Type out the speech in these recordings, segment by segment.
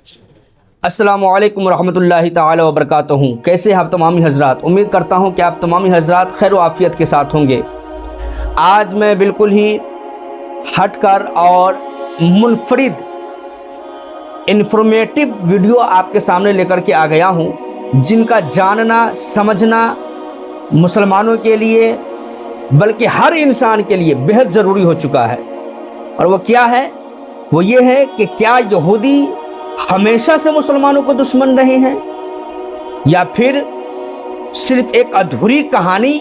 السلام علیکم ورحمۃ اللہ تعالی وبرکاتہ۔ کیسے ہیں آپ تمامی حضرات؟ امید کرتا ہوں کہ آپ تمامی حضرات خیر و عافیت کے ساتھ ہوں گے۔ آج میں بالکل ہی ہٹ کر اور منفرد انفارمیٹیو ویڈیو آپ کے سامنے لے کر کے آ گیا ہوں، جن کا جاننا سمجھنا مسلمانوں کے لیے بلکہ ہر انسان کے لیے بہت ضروری ہو چکا ہے۔ اور وہ کیا ہے؟ وہ یہ ہے کہ کیا یہودی ہمیشہ سے مسلمانوں کو دشمن رہے ہیں، یا پھر صرف ایک ادھوری کہانی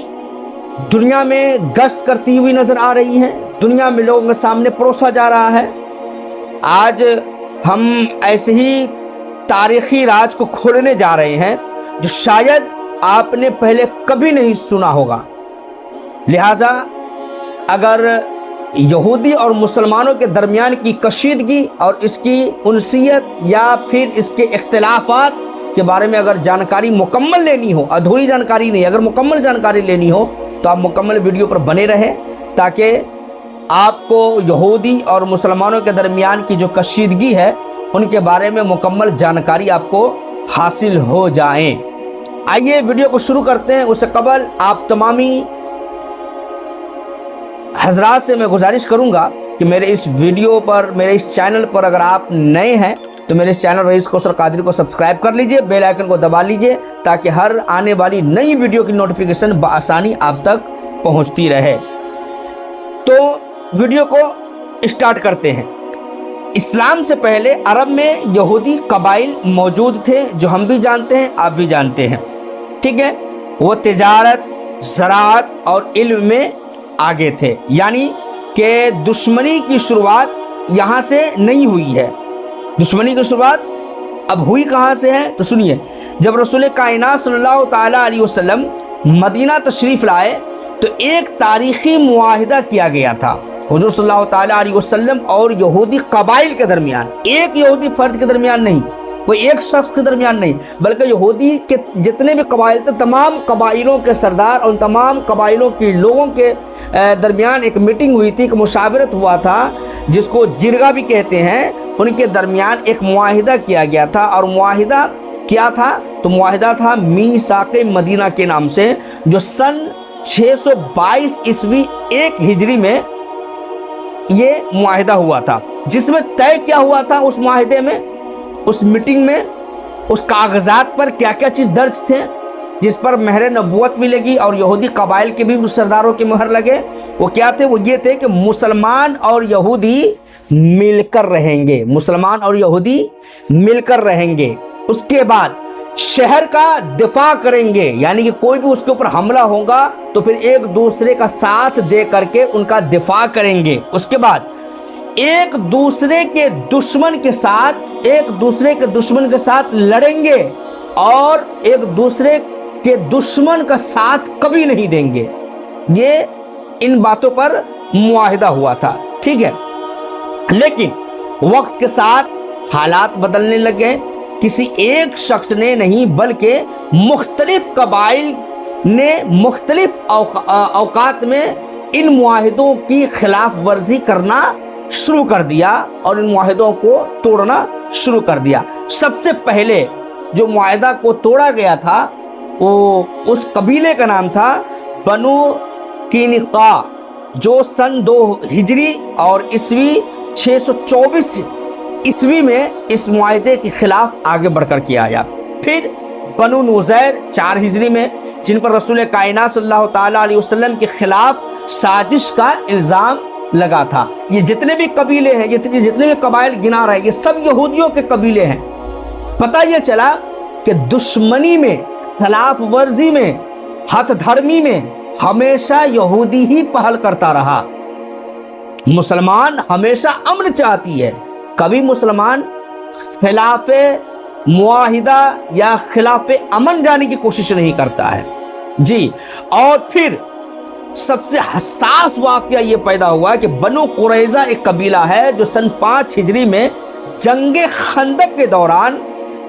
دنیا میں گشت کرتی ہوئی نظر آ رہی ہے، دنیا میں لوگوں کے سامنے پروسا جا رہا ہے۔ آج ہم ایسے ہی تاریخی راز کو کھولنے جا رہے ہیں جو شاید آپ نے پہلے کبھی نہیں سنا ہوگا۔ لہٰذا اگر یہودی اور مسلمانوں کے درمیان کی کشیدگی اور اس کی انسیت یا پھر اس کے اختلافات کے بارے میں اگر جانکاری مکمل لینی ہو، ادھوری جانکاری نہیں، اگر مکمل جانکاری لینی ہو تو آپ مکمل ویڈیو پر بنے رہیں، تاکہ آپ کو یہودی اور مسلمانوں کے درمیان کی جو کشیدگی ہے ان کے بارے میں مکمل جانکاری آپ کو حاصل ہو جائیں۔ آئیے ویڈیو کو شروع کرتے ہیں۔ اس سے قبل آپ تمامی حضرات سے میں گزارش کروں گا کہ میرے اس ویڈیو پر، میرے اس چینل پر اگر آپ نئے ہیں تو میرے اس چینل رئیس کوثر قادری کو سبسکرائب کر لیجئے، بیل آئیکن کو دبا لیجئے، تاکہ ہر آنے والی نئی ویڈیو کی نوٹیفیکیشن بآسانی آپ تک پہنچتی رہے۔ تو ویڈیو کو اسٹارٹ کرتے ہیں۔ اسلام سے پہلے عرب میں یہودی قبائل موجود تھے، جو ہم بھی جانتے ہیں، آپ بھی جانتے ہیں، ٹھیک ہے؟ وہ تجارت، زراعت اور علم میں آگے تھے، یعنی کہ دشمنی کی شروعات یہاں سے نہیں ہوئی ہے۔ دشمنی کی شروعات اب ہوئی کہاں سے ہے؟ تو سنیے، جب رسول کائنات صلی اللہ تعالیٰ علیہ وسلم مدینہ تشریف لائے تو ایک تاریخی معاہدہ کیا گیا تھا حضور صلی اللہ تعالیٰ علیہ وسلم اور یہودی قبائل کے درمیان، ایک یہودی فرد کے درمیان نہیں، کوئی ایک شخص کے درمیان نہیں، بلکہ یہودی کے جتنے بھی قبائل تھے تمام قبائلوں کے سردار اور تمام قبائلوں کے لوگوں کے درمیان ایک میٹنگ ہوئی تھی، ایک مشاورت ہوا تھا، جس کو جرگہ بھی کہتے ہیں۔ ان کے درمیان ایک معاہدہ کیا گیا تھا، اور معاہدہ کیا تھا؟ تو معاہدہ تھا میثاق مدینہ کے نام سے، جو سن 622 عیسوی 1 ہجری میں یہ معاہدہ ہوا تھا، جس میں طے کیا ہوا تھا اس معاہدے میں، اس میٹنگ میں، اس کاغذات پر کیا کیا چیز درج تھے، جس پر مہر نبوت بھی لگی اور یہودی قبائل کے بھی سرداروں کے مہر لگے۔ وہ کیا تھے؟ وہ یہ تھے کہ مسلمان اور یہودی مل کر رہیں گے، مسلمان اور یہودی مل کر رہیں گے۔ اس کے بعد شہر کا دفاع کریں گے، یعنی کہ کوئی بھی اس کے اوپر حملہ ہوگا تو پھر ایک دوسرے کا ساتھ دے کر کے ان کا دفاع کریں گے۔ اس کے بعد ایک دوسرے کے دشمن کے ساتھ لڑیں گے، اور ایک دوسرے کے دشمن کا ساتھ کبھی نہیں دیں گے۔ یہ ان باتوں پر معاہدہ ہوا تھا، ٹھیک ہے؟ لیکن وقت کے ساتھ حالات بدلنے لگے۔ کسی ایک شخص نے نہیں، بلکہ مختلف قبائل نے مختلف اوقات میں ان معاہدوں کی خلاف ورزی کرنا شروع کر دیا اور ان معاہدوں کو توڑنا شروع کر دیا۔ سب سے پہلے جو معاہدہ کو توڑا گیا تھا وہ اس قبیلے کا نام تھا بنو قینقاع، جو سن 2 ہجری اور عیسوی 624 عیسوی میں اس معاہدے کے خلاف آگے بڑھ کر کے آیا۔ پھر بنو نذیر 4 ہجری میں، جن پر رسول کائنات صلی اللہ تعالیٰ علیہ وسلم کے خلاف سازش کا الزام لگا تھا۔ یہ جتنے بھی قبیلے ہیں، جتنے بھی قبائل گنا رہے ہیں، یہ سب یہودیوں کے قبیلے ہیں۔ پتہ یہ چلا کہ دشمنی میں، خلاف ورزی میں، ہتھ دھرمی میں ہمیشہ یہودی ہی پہل کرتا رہا۔ مسلمان ہمیشہ امن چاہتی ہے، کبھی مسلمان خلاف معاہدہ یا خلاف امن جانے کی کوشش نہیں کرتا ہے جی۔ اور پھر سب سے حساس واقعہ یہ پیدا ہوا کہ بنو قریظہ ایک قبیلہ ہے جو سن 5 ہجری میں جنگ خندق کے دوران،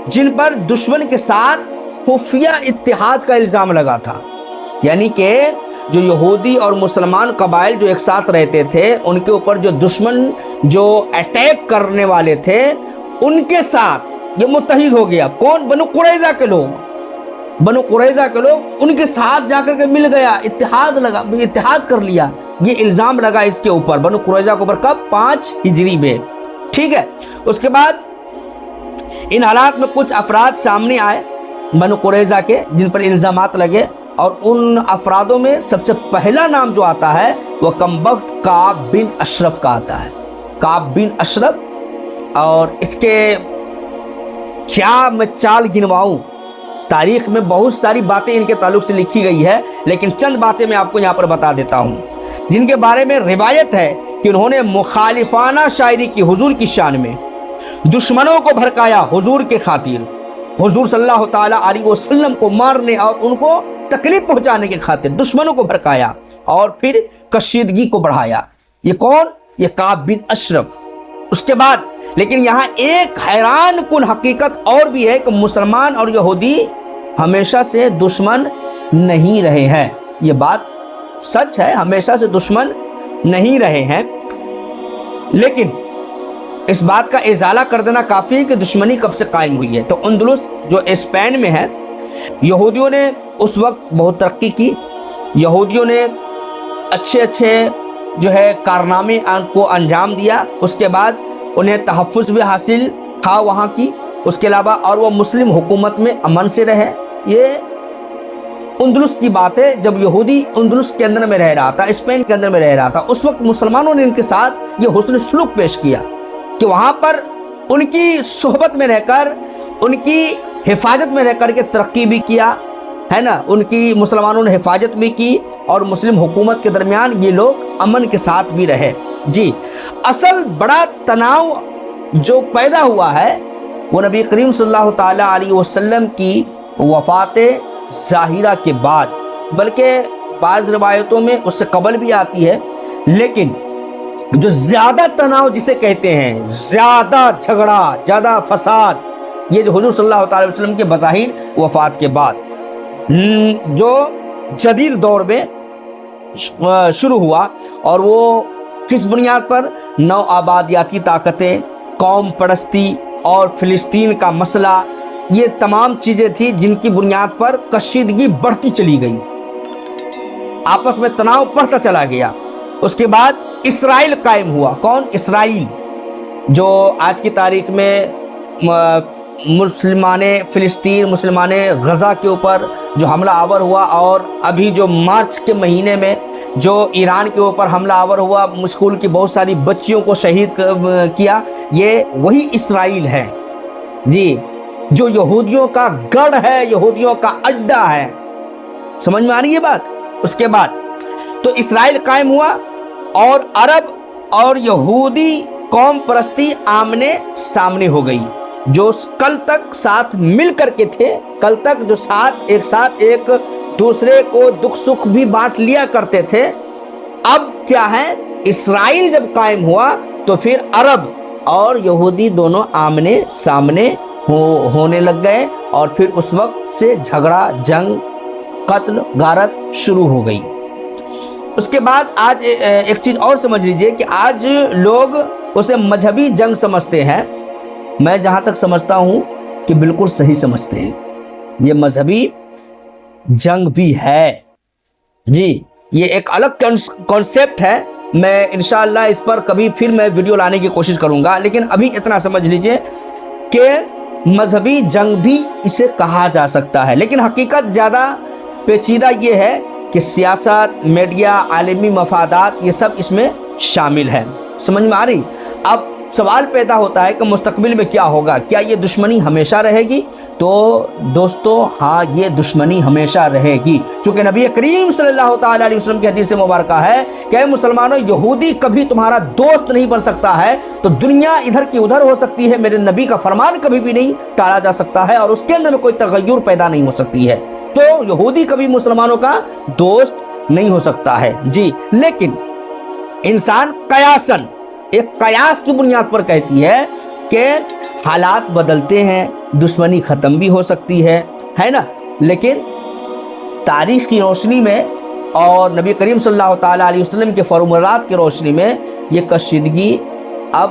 جن پر دشمن کے ساتھ خفیہ اتحاد کا الزام لگا تھا، یعنی کہ جو یہودی اور مسلمان قبائل جو ایک ساتھ رہتے تھے، ان کے اوپر جو دشمن جو اٹیک کرنے والے تھے، ان کے ساتھ یہ متحد ہو گیا. کون؟ بنو قریظہ کے لوگ. بنو قریظہ کے لوگ ان کے ساتھ جا کر کے مل گیا, اتحاد کر لیا. یہ الزام لگا اس کے اوپر, بنو قریظہ کے اوپر. کب؟ 5 ہجری میں. ٹھیک ہے. اس کے بعد ان حالات میں کچھ افراد سامنے آئے بنو قریظہ کے جن پر الزامات لگے, اور ان افرادوں میں سب سے پہلا نام جو آتا ہے وہ کمبخت کعب بن اشرف کا آتا ہے. کعب بن اشرف. اور اس کے کیا میں چال گنواؤں, تاریخ میں بہت ساری باتیں ان کے تعلق سے لکھی گئی ہے, لیکن چند باتیں میں آپ کو یہاں پر بتا دیتا ہوں جن کے بارے میں روایت ہے کہ انہوں نے مخالفانہ شاعری کی حضور کی شان میں, دشمنوں کو بھڑکایا حضور کے خاطر, حضور صلی اللہ تعالیٰ علیہ وسلم کو مارنے اور ان کو تکلیف پہنچانے کے خاطر دشمنوں کو بھڑکایا اور پھر کشیدگی کو بڑھایا. یہ کون؟ یہ کعب بن اشرف. اس کے بعد لیکن یہاں ایک حیران کن حقیقت اور بھی ہے کہ مسلمان اور یہودی ہمیشہ سے دشمن نہیں رہے ہیں. یہ بات سچ ہے, ہمیشہ سے دشمن نہیں رہے ہیں, لیکن اس بات کا ازالہ کر دینا کافی ہے کہ دشمنی کب سے قائم ہوئی ہے. تو اندلس جو اسپین میں ہے, یہودیوں نے اس وقت بہت ترقی کی. یہودیوں نے اچھے جو ہے کارنامے کو انجام دیا. اس کے بعد انہیں تحفظ بھی حاصل تھا وہاں کی. اس کے علاوہ اور وہ مسلم حکومت میں امن سے رہے. یہ اندلس کی بات ہے جب یہودی اندلس کے اندر میں رہ رہا تھا, اسپین کے اندر میں رہ رہا تھا. اس وقت مسلمانوں نے ان کے ساتھ یہ حسن سلوک پیش کیا کہ وہاں پر ان کی صحبت میں رہ کر, ان کی حفاظت میں رہ کر کے ترقی بھی کیا ہے نا. ان کی مسلمانوں نے حفاظت بھی کی اور مسلم حکومت کے درمیان یہ لوگ امن کے ساتھ بھی رہے. جی, اصل بڑا تناؤ جو پیدا ہوا ہے وہ نبی کریم صلی اللہ تعالیٰ علیہ وسلم کی وفات ظاہرہ کے بعد, بلکہ بعض روایتوں میں اس سے قبل بھی آتی ہے, لیکن جو زیادہ تناؤ جسے کہتے ہیں, زیادہ جھگڑا, زیادہ فساد, یہ جو حضور صلی اللہ تعالی وسلم کے بظاہر وفات کے بعد جو جدید دور میں شروع ہوا. اور وہ کس بنیاد پر؟ نو آبادیاتی طاقتیں, قوم پرستی اور فلسطین کا مسئلہ, یہ تمام چیزیں تھیں جن کی بنیاد پر کشیدگی بڑھتی چلی گئی, آپس میں تناؤ بڑھتا چلا گیا. اس کے بعد اسرائیل قائم ہوا. کون؟ اسرائیل, جو آج کی تاریخ میں مسلمان فلسطین, مسلمان غزہ کے اوپر جو حملہ آور ہوا, اور ابھی جو مارچ کے مہینے میں جو ایران کے اوپر حملہ آور ہوا, اسکول کی بہت ساری بچیوں کو شہید کیا, یہ وہی اسرائیل ہے. جی, جو یہودیوں کا گڑھ ہے, یہودیوں کا اڈا ہے. سمجھ میں آ رہی ہے بات؟ اس کے بعد تو اسرائیل قائم ہوا اور عرب اور یہودی قوم پرستی آمنے سامنے ہو گئی. جو کل تک ساتھ مل کر کے تھے, کل تک جو ساتھ ایک دوسرے کو دکھ سکھ بھی بانٹ لیا کرتے تھے, اب کیا ہے, اسرائیل جب قائم ہوا تو پھر عرب اور یہودی دونوں آمنے سامنے ہونے لگ گئے, اور پھر اس وقت سے جھگڑا, جنگ, قتل غارت شروع ہو گئی. اس کے بعد آج ایک چیز اور سمجھ لیجئے کہ آج لوگ اسے مذہبی جنگ سمجھتے ہیں. میں جہاں تک سمجھتا ہوں کہ بالکل صحیح سمجھتے ہیں, یہ مذہبی جنگ بھی ہے. جی, یہ ایک الگ کانسیپٹ ہے. میں انشاءاللہ اس پر کبھی پھر میں ویڈیو لانے کی کوشش کروں گا, لیکن ابھی اتنا سمجھ لیجئے کہ مذہبی جنگ بھی اسے کہا جا سکتا ہے. لیکن حقیقت زیادہ پیچیدہ یہ ہے کہ سیاست, میڈیا, عالمی مفادات, یہ سب اس میں شامل ہے. سمجھ میں آ رہی؟ اب سوال پیدا ہوتا ہے کہ مستقبل میں کیا ہوگا, کیا یہ دشمنی ہمیشہ رہے گی؟ تو دوستو ہاں, یہ دشمنی ہمیشہ رہے گی, چونکہ نبی کریم صلی اللہ تعالیٰ علیہ وسلم کی حدیث مبارکہ ہے کہ اے مسلمانوں, یہودی کبھی تمہارا دوست نہیں بن سکتا ہے, تو دنیا ادھر کی ادھر ہو سکتی ہے, میرے نبی کا فرمان کبھی بھی نہیں ٹالا جا سکتا ہے, اور اس کے اندر میں کوئی تغیر پیدا نہیں ہو سکتی ہے. تو یہودی کبھی مسلمانوں کا دوست نہیں ہو سکتا ہے. جی, لیکن انسان قیاساً, ایک قیاس کی بنیاد پر کہتی ہے کہ حالات بدلتے ہیں, دشمنی ختم بھی ہو سکتی ہے نا, لیکن تاریخ کی روشنی میں اور نبی کریم صلی اللہ تعالیٰ علیہ وسلم کے فرمانات کی روشنی میں یہ کشیدگی اب